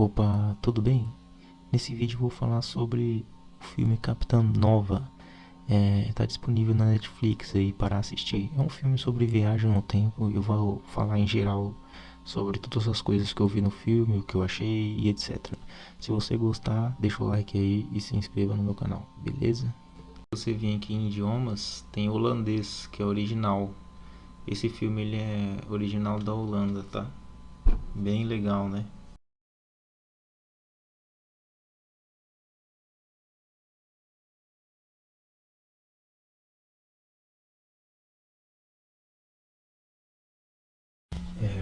Opa, tudo bem? Nesse vídeo eu vou falar sobre o filme Capitã Nova. Tá disponível na Netflix aí para assistir. É um filme sobre viagem no tempo. Eu vou falar em geral sobre todas as coisas que eu vi no filme, o que eu achei e etc. Se você gostar, deixa o like aí e se inscreva no meu canal, beleza? Se você vir aqui em idiomas, tem holandês, que é original. Esse filme ele é original da Holanda, tá? Bem legal, né?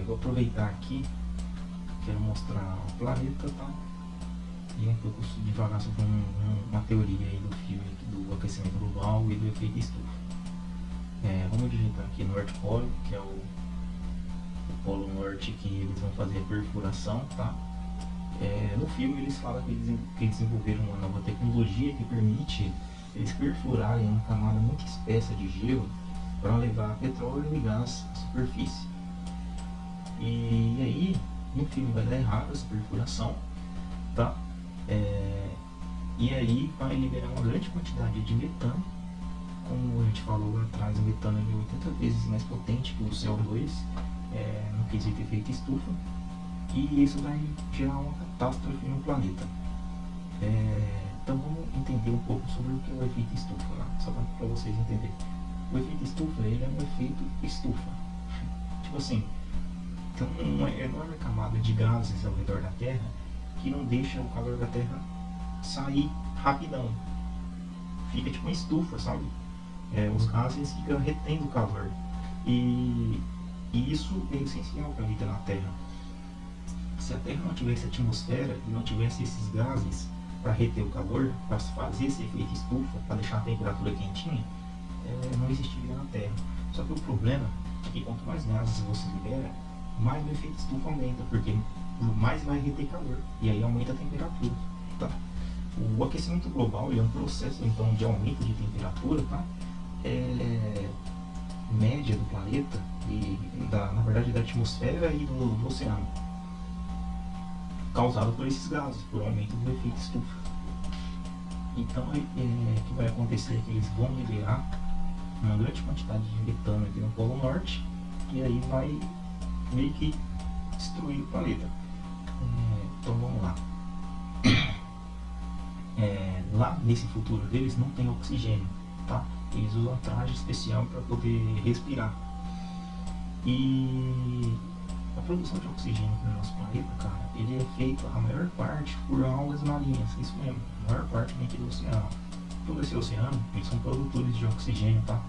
Vou aproveitar aqui, quero mostrar o planeta, tá? E um pouco devagar sobre uma teoria aí do filme do aquecimento global e do efeito estufa. Vamos digitar aqui North Pole, que é o polo norte que eles vão fazer a perfuração, tá? No filme eles falam que desenvolveram uma nova tecnologia que permite eles perfurarem uma camada muito espessa de gelo para levar petróleo e gás à superfície. E aí, no filme vai dar errado essa perfuração, tá? E aí vai liberar uma grande quantidade de metano. Como a gente falou lá atrás, o metano é 80 vezes mais potente que o CO2 no quesito efeito estufa. E isso vai gerar uma catástrofe no planeta. Então vamos entender um pouco sobre o que é o efeito estufa, lá, só para vocês entenderem. O efeito estufa ele é um efeito estufa. Tipo assim, tem uma enorme camada de gases ao redor da Terra que não deixa o calor da Terra sair rapidão. Fica tipo uma estufa, sabe? Os gases ficam retendo o calor. E isso é essencial para a vida na Terra. Se a Terra não tivesse atmosfera e não tivesse esses gases para reter o calor, para fazer esse efeito estufa, para deixar a temperatura quentinha, não existiria na Terra. Só que o problema é que quanto mais gases você libera, mais o efeito estufa aumenta, porque mais vai reter calor, e aí aumenta a temperatura, tá? O aquecimento global é um processo então de aumento de temperatura, tá? Média do planeta, na verdade da atmosfera e do oceano, causado por esses gases, por aumento do efeito estufa. Então o que vai acontecer é que eles vão liberar uma grande quantidade de metano aqui no Polo Norte, e aí vai meio que destruir o planeta. Então vamos lá. Lá nesse futuro deles não tem oxigênio, tá? Eles usam traje especial para poder respirar. E a produção de oxigênio no nosso planeta, cara, ele é feito a maior parte por algas marinhas, isso mesmo, a maior parte vem aqui do oceano. Todo esse oceano, eles são produtores de oxigênio, tá?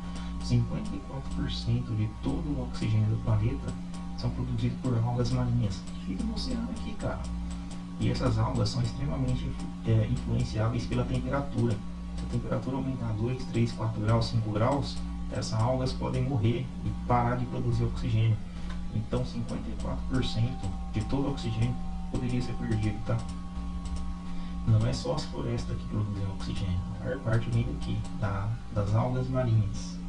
54% de todo o oxigênio do planeta são produzidos por algas marinhas, que ficam no oceano aqui, cara. E essas algas são extremamente influenciáveis pela temperatura. Se a temperatura aumentar 2, 3, 4 graus, 5 graus, essas algas podem morrer e parar de produzir oxigênio. Então 54% de todo o oxigênio poderia ser perdido, tá? Não é só as florestas que produzem oxigênio, a maior parte vem daqui, das algas marinhas.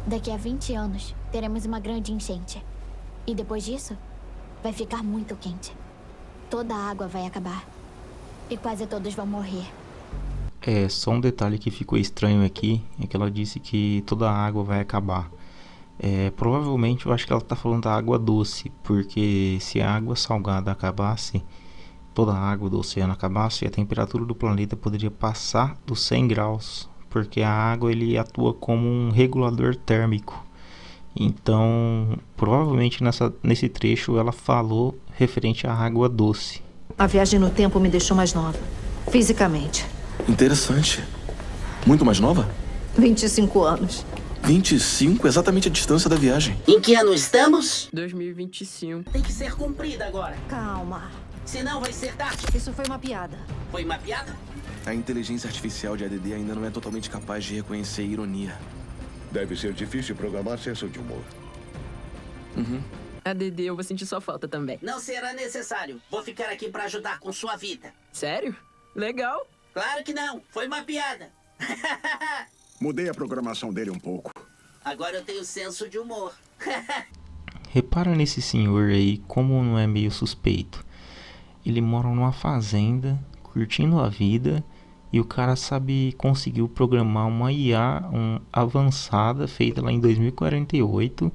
Daqui a 20 anos, teremos uma grande enchente. E depois disso, vai ficar muito quente. Toda a água vai acabar. E quase todos vão morrer. Só um detalhe que ficou estranho aqui, é que ela disse que toda a água vai acabar. Provavelmente eu acho que ela está falando da água doce, porque se a água salgada acabasse, toda a água do oceano acabasse, a temperatura do planeta poderia passar dos 100 graus, porque a água ele atua como um regulador térmico. Então, provavelmente nesse trecho ela falou referente à água doce. A viagem no tempo me deixou mais nova, fisicamente. Interessante. Muito mais nova? 25 anos. 25, exatamente a distância da viagem. Em que ano estamos? 2025. Tem que ser cumprida agora. Calma. Senão vai ser tarde. Isso foi uma piada. Foi uma piada? A inteligência artificial de ADD ainda não é totalmente capaz de reconhecer ironia. Deve ser difícil programar senso de humor. ADD, eu vou sentir sua falta também. Não será necessário. Vou ficar aqui pra ajudar com sua vida. Sério? Legal. Claro que não. Foi uma piada. Mudei a programação dele um pouco. Agora eu tenho senso de humor. Repara nesse senhor aí, como não é meio suspeito. Ele mora numa fazenda, curtindo a vida, e o cara conseguiu programar uma IA avançada, feita lá em 2048,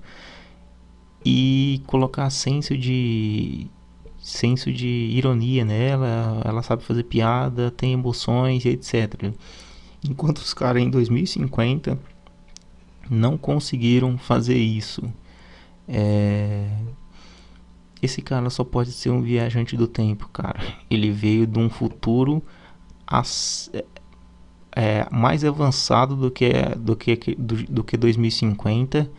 e colocar senso de ironia nela. Ela sabe fazer piada, tem emoções, etc. Enquanto os caras em 2050 não conseguiram fazer isso. Esse cara só pode ser um viajante do tempo, cara. Ele veio de um futuro mais avançado do que 2050,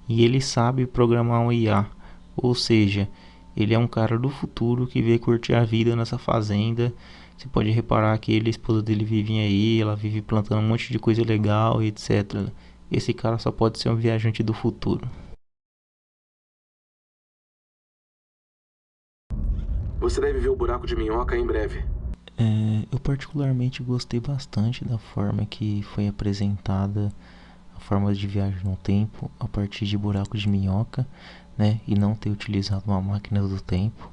e ele sabe programar um IA. Ou seja, ele é um cara do futuro que veio curtir a vida nessa fazenda. Você pode reparar que ele e a esposa dele vivem aí, ela vive plantando um monte de coisa legal e etc. Esse cara só pode ser um viajante do futuro. Você deve ver o buraco de minhoca em breve. Eu particularmente gostei bastante da forma que foi apresentada a forma de viagem no tempo a partir de buraco de minhoca, né? E não ter utilizado uma máquina do tempo.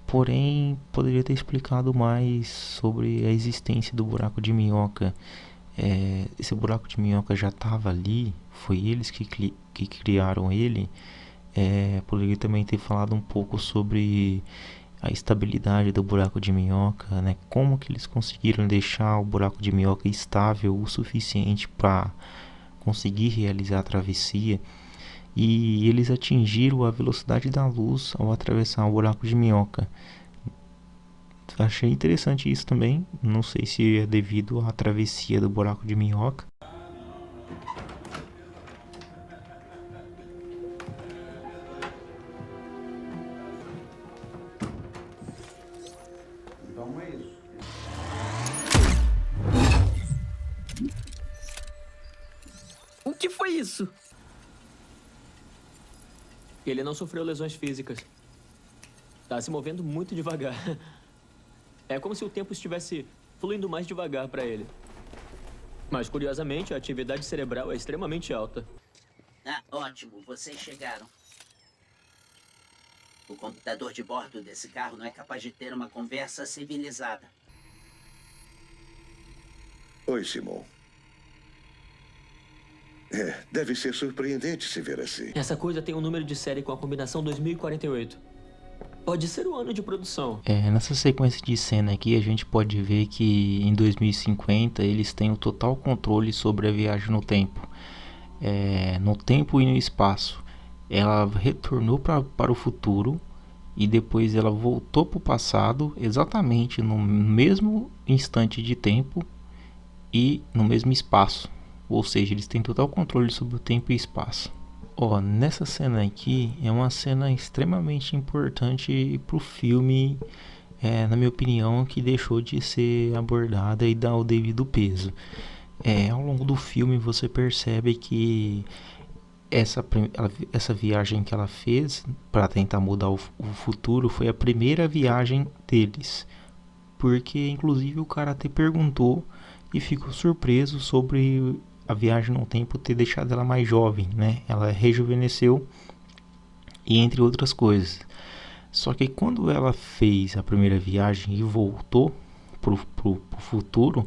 Porém, poderia ter explicado mais sobre a existência do buraco de minhoca. Esse buraco de minhoca já estava ali, foi eles que criaram ele. Poderia também ter falado um pouco sobre a estabilidade do buraco de minhoca, né? Como que eles conseguiram deixar o buraco de minhoca estável o suficiente para conseguir realizar a travessia. E eles atingiram a velocidade da luz ao atravessar o buraco de minhoca. Achei interessante isso também. Não sei se é devido à travessia do buraco de minhoca. Então é isso. O que foi isso? Ele não sofreu lesões físicas. Tá se movendo muito devagar. É como se o tempo estivesse fluindo mais devagar para ele. Mas, curiosamente, a atividade cerebral é extremamente alta. Ah, ótimo. Vocês chegaram. O computador de bordo desse carro não é capaz de ter uma conversa civilizada. Oi, Simon. Deve ser surpreendente se ver assim. Essa coisa tem um número de série com a combinação 2048. Pode ser o ano de produção. Nessa sequência de cena aqui, a gente pode ver que em 2050 eles têm o total controle sobre a viagem no tempo. No tempo e no espaço. Ela retornou para o futuro e depois ela voltou para o passado, exatamente no mesmo instante de tempo e no mesmo espaço. Ou seja, eles têm total controle sobre o tempo e espaço. Nessa cena aqui é uma cena extremamente importante para o filme, na minha opinião, que deixou de ser abordada e dar o devido peso. Ao longo do filme você percebe que essa viagem que ela fez para tentar mudar o futuro foi a primeira viagem deles. Porque inclusive o cara até perguntou e ficou surpreso sobre a viagem no tempo ter deixado ela mais jovem, né? Ela rejuvenesceu e entre outras coisas. Só que quando ela fez a primeira viagem e voltou pro futuro,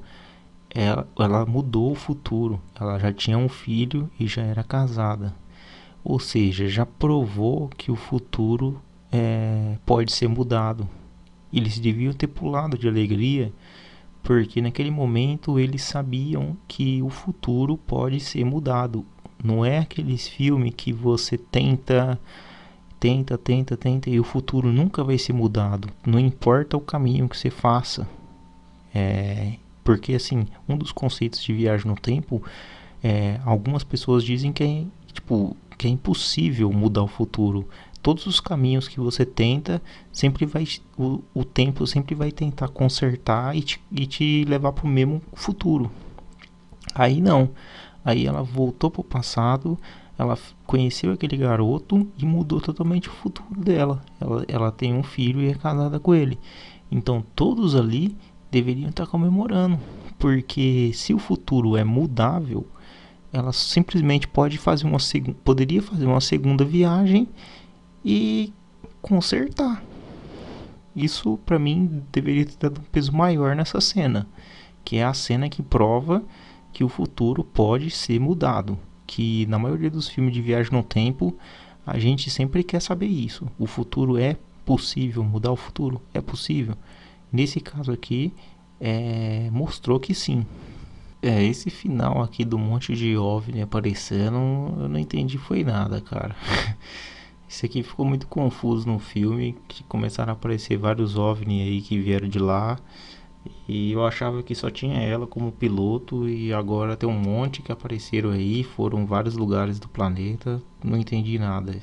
ela mudou o futuro. Ela já tinha um filho e já era casada. Ou seja, já provou que o futuro pode ser mudado. Eles deviam ter pulado de alegria, porque naquele momento eles sabiam que o futuro pode ser mudado. Não é aqueles filmes que você tenta e o futuro nunca vai ser mudado. Não importa o caminho que você faça. Porque assim, um dos conceitos de viagem no tempo, algumas pessoas dizem que é impossível mudar o futuro. Todos os caminhos que você tenta, sempre vai, o tempo sempre vai tentar consertar e te levar para o mesmo futuro. Aí não. Aí ela voltou para o passado, ela conheceu aquele garoto e mudou totalmente o futuro dela. Ela tem um filho e é casada com ele. Então todos ali deveriam estar comemorando, porque se o futuro é mudável, ela simplesmente poderia fazer uma segunda viagem e consertar. Isso para mim deveria ter dado um peso maior nessa cena, que é a cena que prova que o futuro pode ser mudado. Que na maioria dos filmes de viagem no tempo, a gente sempre quer saber isso. O futuro é possível, mudar o futuro é possível. Nesse caso aqui, mostrou que sim. Esse final aqui do monte de OVNI aparecendo, eu não entendi foi nada, cara. Isso aqui ficou muito confuso no filme, que começaram a aparecer vários OVNI aí que vieram de lá. E eu achava que só tinha ela como piloto, e agora tem um monte que apareceram aí, foram vários lugares do planeta, não entendi nada.